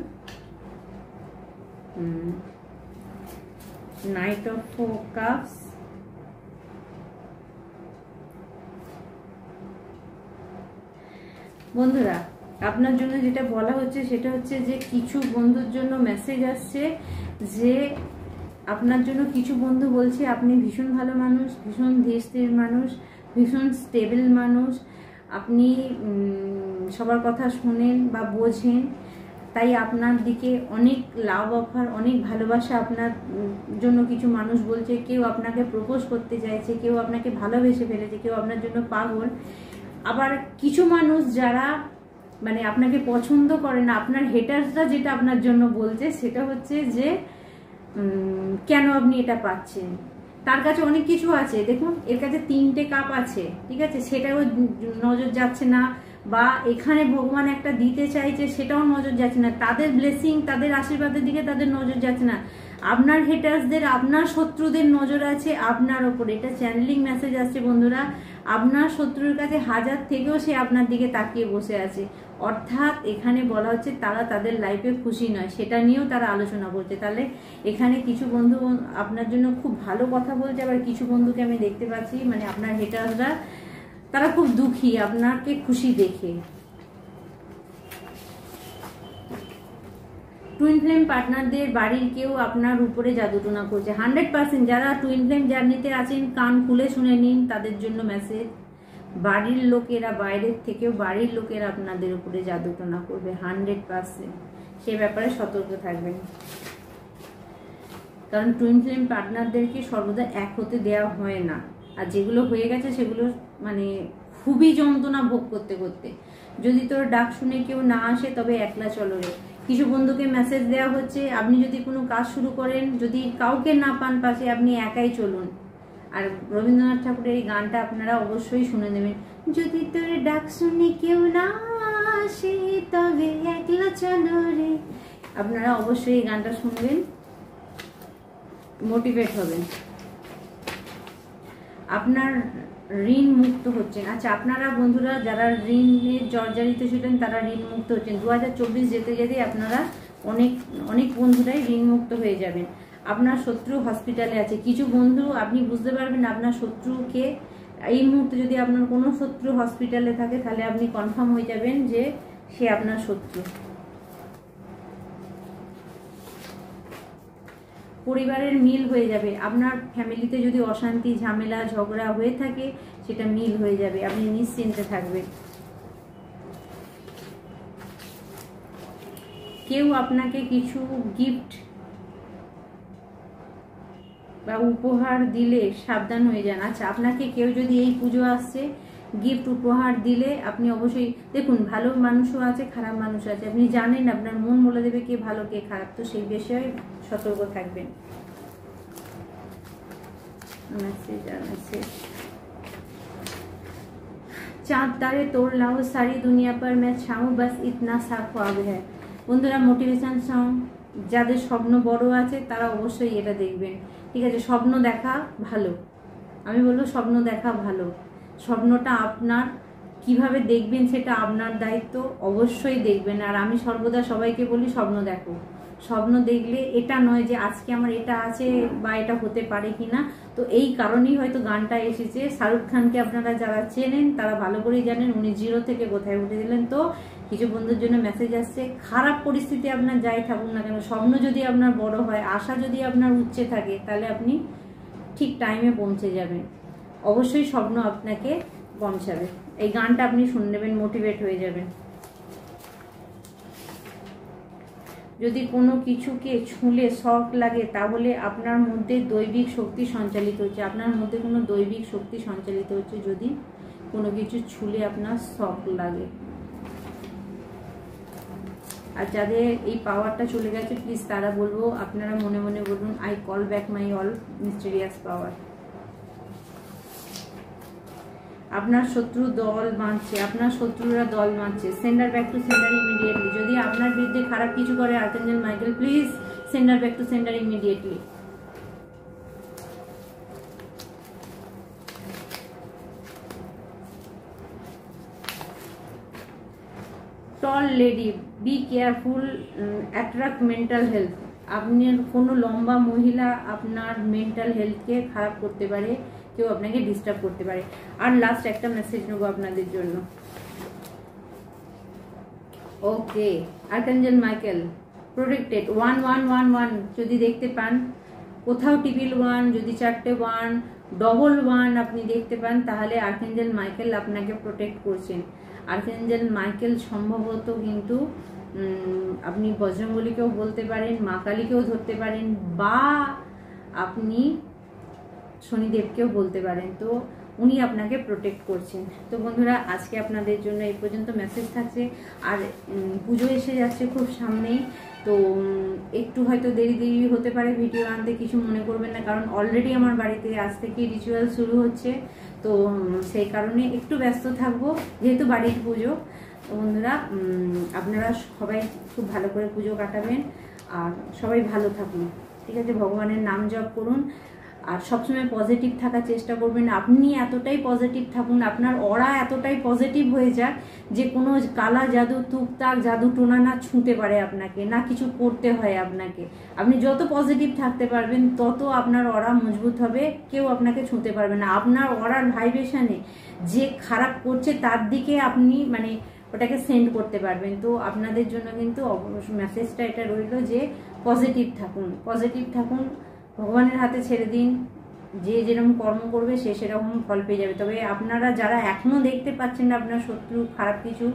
knight of cups, বন্ধুরা আপনার জন্য যেটা বলা হচ্ছে সেটা হচ্ছে যে কিছু বন্ধুর জন্য মেসেজ আসছে যে আপনার জন্য কিছু বন্ধু বলছে আপনি ভীষণ ভালো মানুষ, ভীষণ ধীর স্থির মানুষ, ভীষণ স্টেবল মানুষ, আপনি সবার কথা শোনেন বা বোঝেন, তাই আপনার দিকে অনেক লাভ অফার, অনেক ভালোবাসা আপনার জন্য কিছু মানুষ বলছে। কেউ আপনাকে প্রপোজ করতে চাইছে, কেউ আপনাকে ভালোবেসে ফেলেছে, কেউ আপনার জন্য পাগল। আবার কিছু মানুষ যারা মানে আপনাকে পছন্দ করে না, আপনার হেটার্সরা যেটা আপনার জন্য বলছে সেটা হচ্ছে যে কেন আপনি এটা পাচ্ছেন, তার কাছে অনেক কিছু আছে, দেখুন এর কাছে 3টে কাপ আছে, ঠিক আছে, সেটাও নজর যাচ্ছে না, বা এখানে ভগবান একটা দিতে চাইছে সেটাও নজর যাচ্ছে না, তাদের ব্লেসিং তাদের আশীর্বাদের দিকে তাদের নজর যাচ্ছে না। আপনার হেটার্সদের, আপনার শত্রুদের নজর আছে আপনার ওপরে। এটা চ্যানেলিং মেসেজ আসছে বন্ধুরা, আপনার শত্রুর কাছে 1000 থেকেও সে আপনার দিকে তাকিয়ে বসে আছে। অর্থাৎ এখানে বলা হচ্ছে তারা তাদের লাইফে খুশি নয়, সেটা নিয়েও তারা আলোচনা করছে। তাহলে এখানে কিছু বন্ধু আপনার জন্য খুব ভালো কথা বলছে, আবার কিছু বন্ধুকে আমি দেখতে পাচ্ছি মানে আপনার হেটাররা তারা খুব দুঃখী আপনাকে খুশি দেখে। টুইন ফ্লেম পার্টনারদের বাড়ির কেউ আপনার উপরে জাদুটোনা করছে 100%। যারা টুইন ফ্লেম জার্নিতে আছেন কান খুলে শুনে নিন, তাদের জন্য মেসেজ। বাড়ির লোকেরা, বাইরের থেকেও বাড়ির লোকেরা আপনাদের উপরে জাদুটোনা করবে 100%। সে ব্যাপারে সতর্ক থাকবেন, কারণ টুইন ফ্লেম পার্টনারদেরকে সর্বদা এক হতে দেওয়া হয় না। আর যেগুলো হয়ে গেছে সেগুলো মানে খুবই যন্ত্রণা ভোগ করতে করতে। যদি তোর ডাক শুনে কেউ না আসে তবে একলা চলো রে। কিছু বন্ধুকে মেসেজ দেওয়া হচ্ছে আপনি যদি কোনো কাজ শুরু করেন, যদি কাউকে না পান পাশে, আপনি একাই চলুন। আর রবীন্দ্রনাথ ঠাকুরের এই গানটা আপনারা অবশ্যই শুনে নেবেন, যদি তোর ডাক শুনে কেউ না আসে তবে একলা চলো রে। আপনারা অবশ্যই এই গানটা শুনবেন, মোটিভেট হবেন। আপনার ঋণ মুক্ত হচ্ছেন। আচ্ছা, আপনারা বন্ধুরা যারা ঋণের জর্জরিত ছিলেন তারা ঋণ মুক্ত হচ্ছেন। 2024 যেতে যেতে আপনারা অনেক অনেক বন্ধুরাই ঋণ মুক্ত হয়ে যাবেন। আপনার শত্রু হসপিটালে আছে, কিছু বন্ধু আপনি বুঝতে পারবেন আপনার শত্রুকে। এই মুহূর্তে যদি আপনার কোনো শত্রু হসপিটালে থাকে তাহলে আপনি কনফার্ম হয়ে যাবেন যে সে আপনার শত্রু। পরিবারের মিল হয়ে যাবে। আপনার ফ্যামিলিতে যদি অশান্তি ঝামেলা ঝগড়া হয়ে থাকে সেটা মিল হয়ে যাবে, আপনি নিশ্চিন্তে থাকবেন। কেউ আপনাকে কিছু গিফট বা উপহার দিলে সাবধান হয়ে যান। আচ্ছা, আপনাকে কেউ যদি এই পুজো আসছে গিফট উপহার দিলে আপনি অবশ্যই দেখুন, ভালো মানুষও আছে খারাপ মানুষ আছে, আপনি জানেন আপনার মন বলে দেবে কে ভালো কে খারাপ, তো সেই বিষয়ে সতর্ক থাকবেন। চাঁদ তারে তোর লাও সারি দুনিয়া পর मैं छाऊं बस इतना सा ख्वाब है। বন্ধুরা, মোটিভেশন সং যাদের স্বপ্ন বড় আছে তারা অবশ্যই এটা দেখবেন। ঠিক আছে, স্বপ্ন দেখা ভালো, আমি বলবো স্বপ্ন দেখা ভালো। স্বপ্নটা আপনার কিভাবে দেখবেন সেটা আপনার দায়িত্ব, অবশ্যই দেখবেন। আর আমি সর্বদা সবাইকে বলি স্বপ্ন দেখো। স্বপ্ন দেখলে এটা নয় যে আজকে আমার এটা আছে বা এটা হতে পারে কিনা। তো এই কারণেই হয়তো গানটা এসেছে। শাহরুখ খানকে আপনারা যারা চেনেন তারা ভালো করেই জানেন উনি জিরো থেকে কোথায় উঠে দিলেন। তো কিছু বন্ধুর জন্য মেসেজ আসছে, খারাপ পরিস্থিতি আপনার যাই থাকুন না কেন, স্বপ্ন যদি আপনার বড় হয়, আশা যদি আপনার উচ্চে থাকে, তাহলে আপনি ঠিক টাইমে পৌঁছে যাবেন। অবশ্যই স্বপ্ন আপনাকে পৌঁছাবে। এই গানটা আপনি শুনে নেবেন, মোটিভেট হয়ে যাবেন। যদি কোনো কিছুকে ছুঁলে শক লাগে তাহলে আপনার মধ্যে দৈবিক শক্তি সঞ্চালিত হচ্ছে। আপনার মধ্যে কোনো দৈবিক শক্তি সঞ্চালিত হচ্ছে যদি কোনো কিছু ছুঁলে আপনার শক লাগে। আর যাদের এই পাওয়ারটা চলে গেছে প্লিজ তারা বলবো, আপনারা মনে মনে বলুন, I call back my all mysterious power. আপনার শত্রু দল বাঁধছে, আপনার শত্রুরা দল বাঁধছে। Sender back to sender immediately. যদি আপনার বিরুদ্ধে খারাপ কিছু করে archangel Michael, please sender back to sender immediately. Tall lady be careful, attract mental health. আপনার কোনো লম্বা মহিলা আপনার মেন্টাল হেলথকে খারাপ করতে পারে, কেউ আপনাকে ডিস্টার্ব করতে পারে। আর লাস্ট একটা মেসেজ নেবো আপনাদের জন্য। ওকে, আর্কাঞ্জেল মাইকেল প্রোটেক্টেড 1111 যদি দেখতে পান কোথাও, টিপিল 1 যদি 4টে 1 ডবল 1 আপনি দেখতে পান, তাহলে আর্কাঞ্জেল মাইকেল আপনাকে প্রোটেক্ট করছেন। আর্কাঞ্জেল মাইকেল সম্ভবত কিন্তু আপনি বজরঙ্গলিকেও বলতে পারেন, মা কালীকেও ধরতে পারেন, বা আপনি শনিদেবকেও বলতে পারেন। তো উনি আপনাকে প্রোটেক্ট করছেন। তো বন্ধুরা, আজকে আপনাদের জন্য এই পর্যন্ত মেসেজ থাকছে। আর পুজো এসে যাচ্ছে খুব সামনেই, তো একটু হয়তো দেরি হতে পারে ভিডিও আনতে, কিছু মনে করবেন না, কারণ অলরেডি আমার বাড়িতে আজ থেকে রিচুয়াল শুরু হচ্ছে। তো সেই কারণে একটু ব্যস্ত থাকবো, যেহেতু বাড়ির পুজো। তো বন্ধুরা, আপনারা সবাই খুব ভালো করে পুজো কাটাবেন আর সবাই ভালো থাকুন। ঠিক আছে, ভগবানের নাম জপ করুন আর সবসময় পজিটিভ থাকার চেষ্টা করবেন। আপনি এতটাই পজিটিভ থাকুন, আপনার অরা এতটাই পজিটিভ হয়ে যাক যে কোনো কালা জাদু তুকতাক জাদু টোনা না ছুঁতে পারে আপনাকে, না কিছু করতে হয় আপনাকে। আপনি যত পজিটিভ থাকতে পারবেন তত আপনার অরা মজবুত হবে, কেউ আপনাকে ছুঁতে পারবে না। আপনার অরার ভাইব্রেশনে যে খারাপ করছে তার দিকে আপনি মানে ওটাকে সেন্ড করতে পারবেন। তো আপনাদের জন্য কিন্তু মেসেজটা এটা রইল যে পজিটিভ থাকুন, পজিটিভ থাকুন, ভগবানের হাতে ছেড়ে দিন। যে যেরকম কর্ম করবে সে সেরকম ফল পেয়ে যাবে। তবে আপনারা যারা এখনো দেখতে পাচ্ছেন না আপনার শত্রু খারাপ কিছু,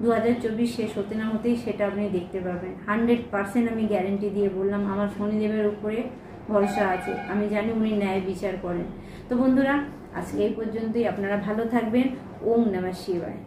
2024 শেষ হতে না হতেই সেটা আপনি দেখতে পাবেন। 100% আমি গ্যারেন্টি দিয়ে বললাম, আমার শনিদেবের উপরে ভরসা আছে, আমি জানি উনি ন্যায় বিচার করেন। তো বন্ধুরা, আজকে এই পর্যন্তই। আপনারা ভালো থাকবেন। ওম নমঃ শিবায়।